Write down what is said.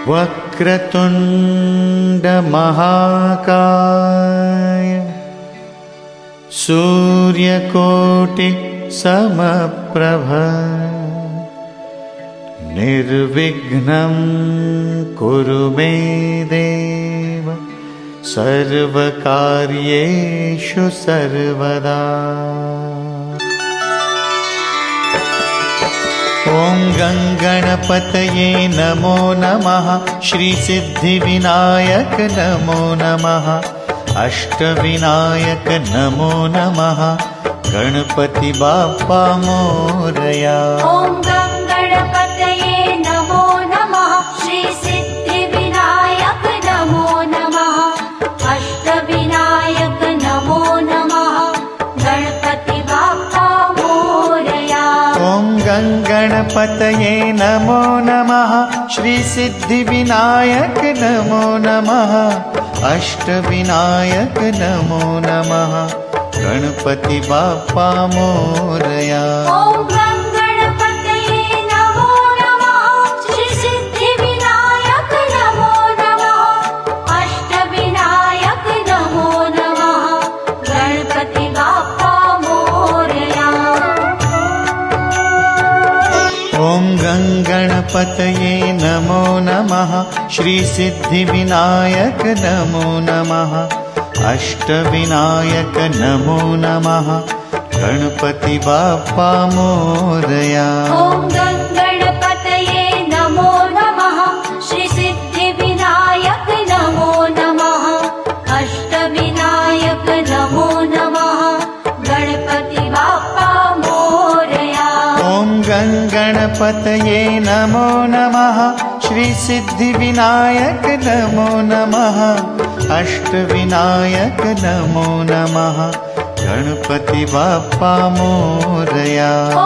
वक्रतुण्ड महाकाय सूर्यकोटि समप्रभ निर्विघ्नं कुरु मे देव सर्वकार्येषु सर्वदा। ॐ गणपतये नमो नमः। श्रीसिद्धिविनायक नमो नमः। अष्टविनायक नमो नमः। गणपति बाप्पा मोरया। ॐ गणपतये नमो नमः। श्रीसिद्धिविनायक नमो नमः। अष्टविनायक नमो नमः। गणपति बाप्पा मोरया। ॐ गणपतये नमो नमः। श्रीसिद्धिविनायक नमो नमः। अष्टविनायक नमो नमः। गणपति बाप्पा मोरया। ॐ गणपतये नमो नमः। श्रीसिद्धिविनायक नमो नमः। अष्टविनायक नमो नमः। गणपति बाप्पा मोरया। ॐ गणपतये नमो नमः। श्रीसिद्धिविनायक नमो नमः। अष्टविनायक नमो नमः। गणपति बाप्पा मोरया। ॐ गणपतये नमो नमः। श्रीसिद्धिविनायक नमो नमः। अष्टविनायक नमो नमः। गणपति बाप्पा मोरया। ॐ गणपतये नमो नमः। श्रीसिद्धिविनायक नमो नमः। अष्टविनायक नमो नमः। गणपति बाप्पा मोरया। ॐ